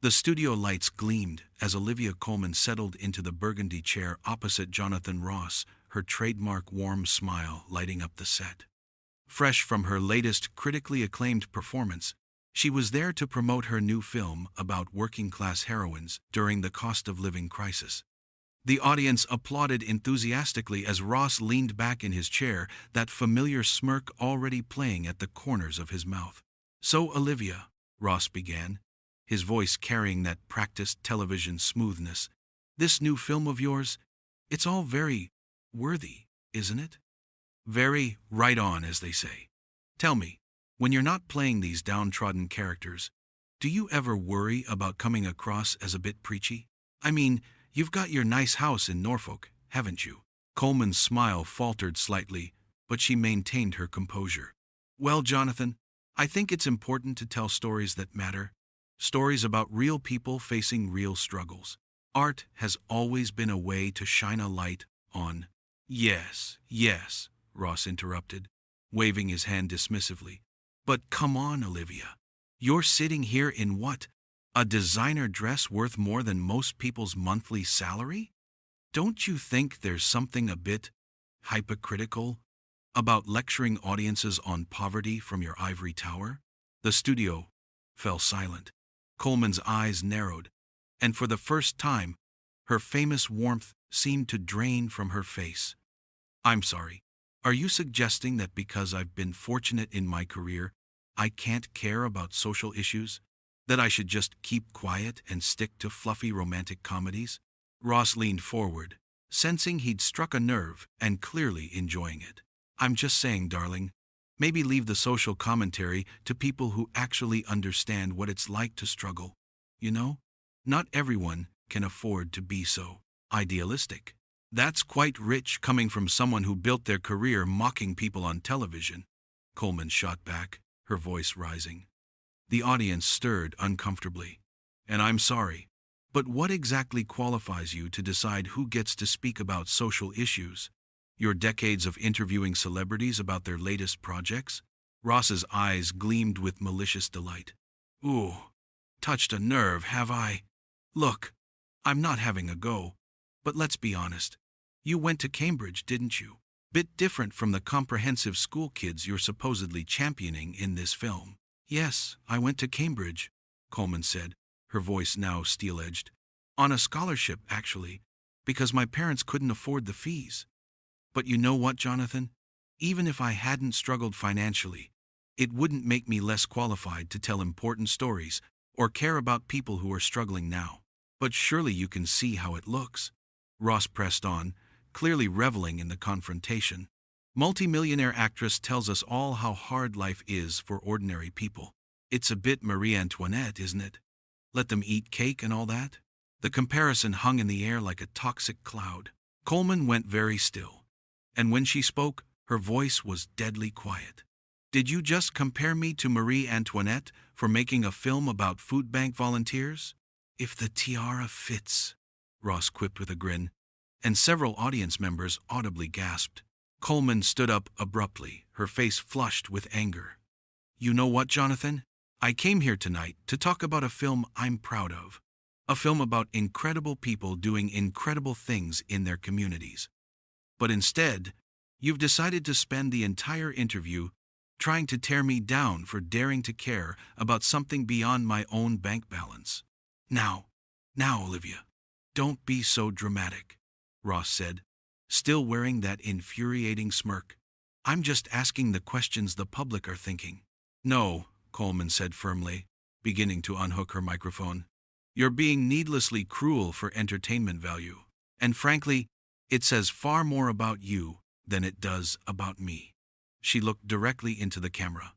The studio lights gleamed as Olivia Colman settled into the burgundy chair opposite Jonathon Ross, her trademark warm smile lighting up the set. Fresh from her latest critically acclaimed performance, she was there to promote her new film about working-class heroines during the cost-of-living crisis. The audience applauded enthusiastically as Ross leaned back in his chair, that familiar smirk already playing at the corners of his mouth. "So, Olivia," Ross began, his voice carrying that practiced television smoothness, "this new film of yours, it's all very worthy, isn't it? Very right on, as they say. Tell me, when you're not playing these downtrodden characters, do you ever worry about coming across as a bit preachy? I mean, you've got your nice house in Norfolk, haven't you?" Colman's smile faltered slightly, but she maintained her composure. "Well, Jonathon, I think it's important to tell stories that matter. Stories about real people facing real struggles. Art has always been a way to shine a light on—" Yes, Ross interrupted, waving his hand dismissively. "But come on, Olivia. You're sitting here in what? A designer dress worth more than most people's monthly salary? Don't you think there's something a bit hypocritical about lecturing audiences on poverty from your ivory tower?" The studio fell silent. Colman's eyes narrowed, and for the first time, her famous warmth seemed to drain from her face. "I'm sorry. Are you suggesting that because I've been fortunate in my career, I can't care about social issues? That I should just keep quiet and stick to fluffy romantic comedies?" Ross leaned forward, sensing he'd struck a nerve and clearly enjoying it. "I'm just saying, darling, maybe leave the social commentary to people who actually understand what it's like to struggle. You know, not everyone can afford to be so idealistic." "That's quite rich coming from someone who built their career mocking people on television," Colman shot back, her voice rising. The audience stirred uncomfortably. "And I'm sorry, but what exactly qualifies you to decide who gets to speak about social issues? Your decades of interviewing celebrities about their latest projects?" Ross's eyes gleamed with malicious delight. "Ooh, touched a nerve, have I? Look, I'm not having a go, but let's be honest. You went to Cambridge, didn't you? Bit different from the comprehensive school kids you're supposedly championing in this film." "Yes, I went to Cambridge," Colman said, her voice now steel-edged. "On a scholarship, actually, because my parents couldn't afford the fees. But you know what, Jonathon? Even if I hadn't struggled financially, it wouldn't make me less qualified to tell important stories or care about people who are struggling now. But surely you can see how it looks." Ross pressed on, clearly reveling in the confrontation. "Multimillionaire actress tells us all how hard life is for ordinary people. It's a bit Marie Antoinette, isn't it? Let them eat cake and all that?" The comparison hung in the air like a toxic cloud. Colman went very still, and when she spoke, her voice was deadly quiet. "Did you just compare me to Marie Antoinette for making a film about food bank volunteers?" "If the tiara fits," Ross quipped with a grin, and several audience members audibly gasped. Colman stood up abruptly, her face flushed with anger. "You know what, Jonathon? I came here tonight to talk about a film I'm proud of. A film about incredible people doing incredible things in their communities. But instead, you've decided to spend the entire interview trying to tear me down for daring to care about something beyond my own bank balance. Now, Olivia, don't be so dramatic," Ross said, still wearing that infuriating smirk. "I'm just asking the questions the public are thinking." "No," Colman said firmly, beginning to unhook her microphone. "You're being needlessly cruel for entertainment value. And frankly, it says far more about you than it does about me." She looked directly into the camera.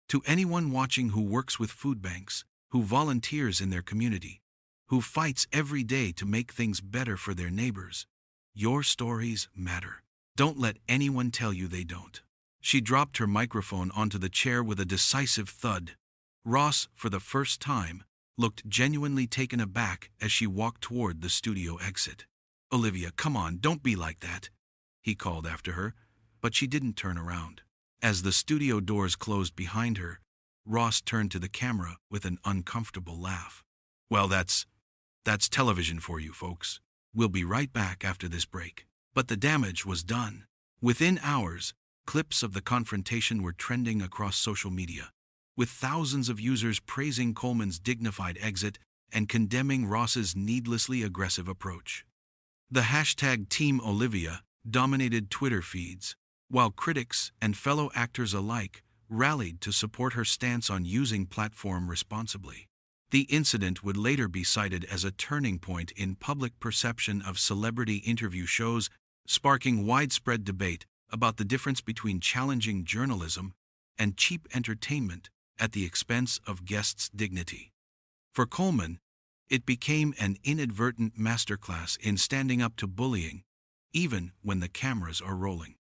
"To anyone watching who works with food banks, who volunteers in their community, who fights every day to make things better for their neighbors, your stories matter. Don't let anyone tell you they don't." She dropped her microphone onto the chair with a decisive thud. Ross, for the first time, looked genuinely taken aback as she walked toward the studio exit. "Olivia, come on, don't be like that," he called after her, but she didn't turn around. As the studio doors closed behind her, Ross turned to the camera with an uncomfortable laugh. Well, that's television for you, folks. We'll be right back after this break. But the damage was done. Within hours, clips of the confrontation were trending across social media, with thousands of users praising Colman's dignified exit and condemning Ross's needlessly aggressive approach. The hashtag Team Olivia dominated Twitter feeds, while critics and fellow actors alike rallied to support her stance on using platform responsibly. The incident would later be cited as a turning point in public perception of celebrity interview shows, sparking widespread debate about the difference between challenging journalism and cheap entertainment at the expense of guests' dignity. For Colman, it became an inadvertent masterclass in standing up to bullying, even when the cameras are rolling.